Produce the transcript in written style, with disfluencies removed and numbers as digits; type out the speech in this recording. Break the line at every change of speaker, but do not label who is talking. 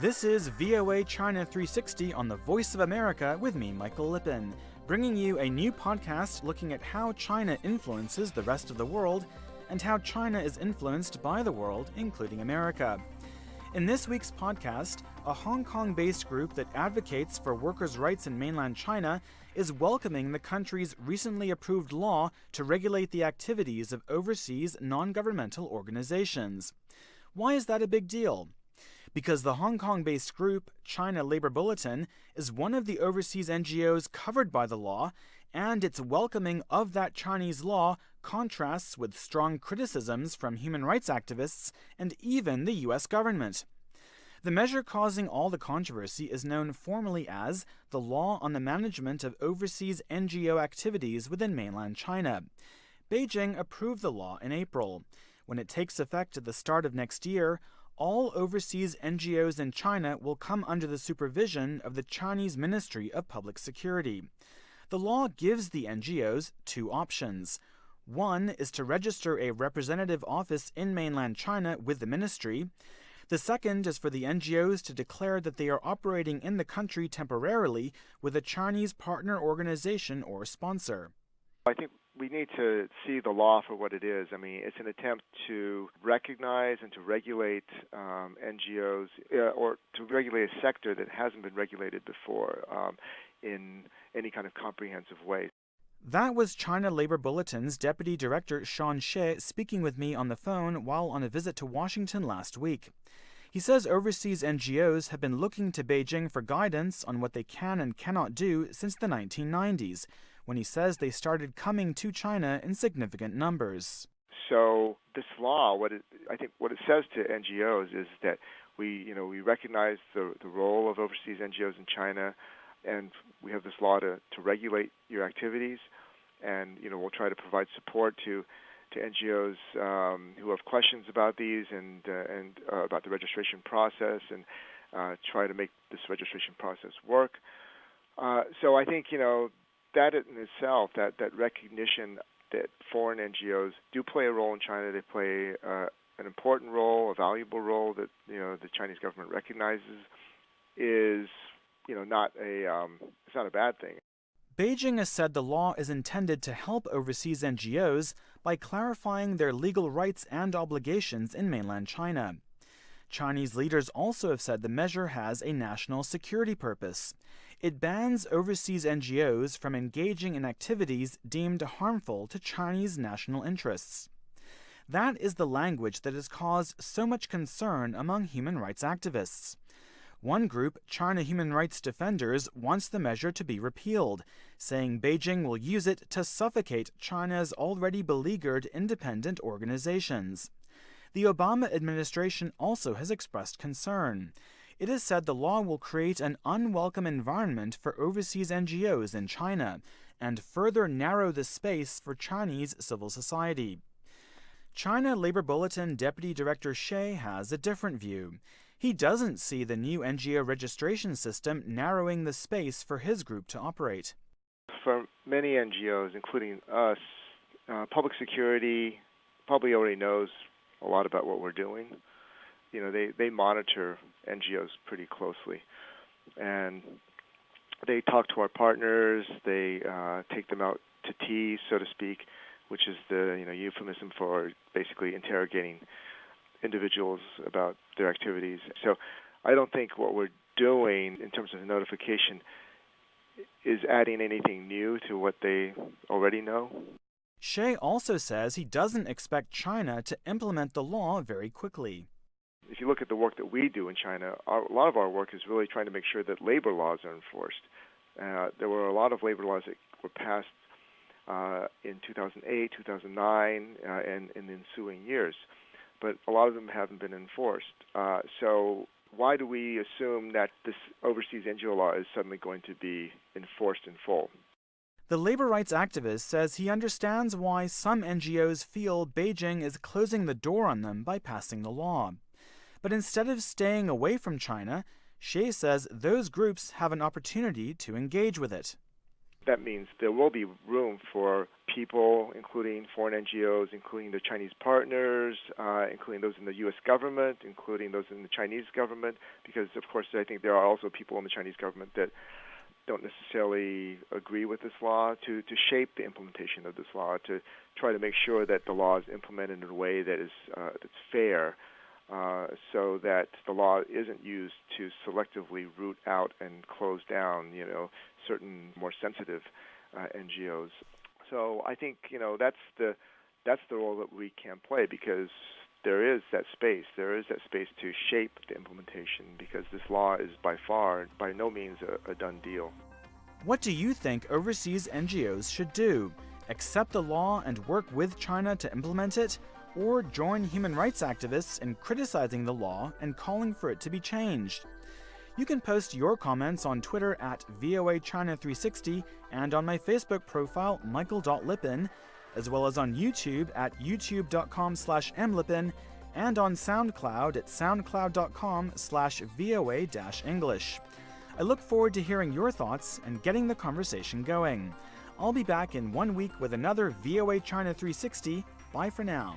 This is VOA China 360 on the Voice of America with me, Michael Lipin, bringing you a new podcast looking at how China influences the rest of the world and how China is influenced by the world, including America. In this week's podcast, a Hong Kong-based group that advocates for workers' rights in mainland China is welcoming the country's recently approved law to regulate the activities of overseas non-governmental organizations. Why is that a big deal? Because the Hong Kong-based group, China Labour Bulletin, is one of the overseas NGOs covered by the law, and its welcoming of that Chinese law contrasts with strong criticisms from human rights activists and even the U.S. government. The measure causing all the controversy is known formally as the Law on the Management of Overseas NGO Activities within mainland China. Beijing approved the law in April. When it takes effect at the start of next year, all overseas NGOs in China will come under the supervision of the Chinese Ministry of Public Security. The law gives the NGOs two options. One is to register a representative office in mainland China with the ministry. The second is for the NGOs to declare that they are operating in the country temporarily with a Chinese partner organization or sponsor.
I think we need to see the law for what it is. I mean, it's an attempt to recognize and to regulate NGOs or to regulate a sector that hasn't been regulated before in any kind of comprehensive way.
That was China Labour Bulletin's Deputy Director Shawn Shieh speaking with me on the phone while on a visit to Washington last week. He says overseas NGOs have been looking to Beijing for guidance on what they can and cannot do since the 1990s, when he says they started coming to China in significant numbers.
So this law, I think what it says to NGOs is that we recognize the role of overseas NGOs in China, and we have this law to regulate your activities, and we'll try to provide support to NGOs who have questions about these and about the registration process, and try to make this registration process work. So I think that in itself, that recognition that foreign NGOs do play a role in China, they play an important role, a valuable role that the Chinese government recognizes, is it's not a bad thing.
Beijing has said the law is intended to help overseas NGOs by clarifying their legal rights and obligations in mainland China. Chinese leaders also have said the measure has a national security purpose. It bans overseas NGOs from engaging in activities deemed harmful to Chinese national interests. That is the language that has caused so much concern among human rights activists. One group, China Human Rights Defenders, wants the measure to be repealed, saying Beijing will use it to suffocate China's already beleaguered independent organizations. The Obama administration also has expressed concern. It has said the law will create an unwelcome environment for overseas NGOs in China and further narrow the space for Chinese civil society. China Labour Bulletin Deputy Director Shieh has a different view. He doesn't see the new NGO registration system narrowing the space for his group to operate.
For many NGOs, including us, public security probably already knows a lot about what we're doing. They monitor NGOs pretty closely, and they talk to our partners. They take them out to tea, so to speak, which is the euphemism for basically interrogating individuals about their activities. So I don't think what we're doing in terms of notification is adding anything new to what they already know.
Shieh also says he doesn't expect China to implement the law very quickly.
If you look at the work that we do in China, a lot of our work is really trying to make sure that labor laws are enforced. There were a lot of labor laws that were passed in 2008, 2009, and in the ensuing years, but a lot of them haven't been enforced. So why do we assume that this overseas NGO law is suddenly going to be enforced in full?
The labor rights activist says he understands why some NGOs feel Beijing is closing the door on them by passing the law. But instead of staying away from China, Shieh says those groups have an opportunity to engage with it.
That means there will be room for people, including foreign NGOs, including the Chinese partners, including those in the U.S. government, including those in the Chinese government, because, of course, I think there are also people in the Chinese government that don't necessarily agree with this law, to shape the implementation of this law, to try to make sure that the law is implemented in a way that is that's fair, so that the law isn't used to selectively root out and close down, certain more sensitive NGOs. So I think that's the role that we can play, because there is that space. There is that space to shape the implementation, because this law is by no means a done deal.
What do you think overseas NGOs should do? Accept the law and work with China to implement it? Or join human rights activists in criticizing the law and calling for it to be changed? You can post your comments on Twitter at VOA China 360 and on my Facebook profile, michael.lipin, as well as on YouTube at youtube.com/mlipin and on SoundCloud at soundcloud.com/VOA-English. I look forward to hearing your thoughts and getting the conversation going. I'll be back in 1 week with another VOA China 360. Bye for now.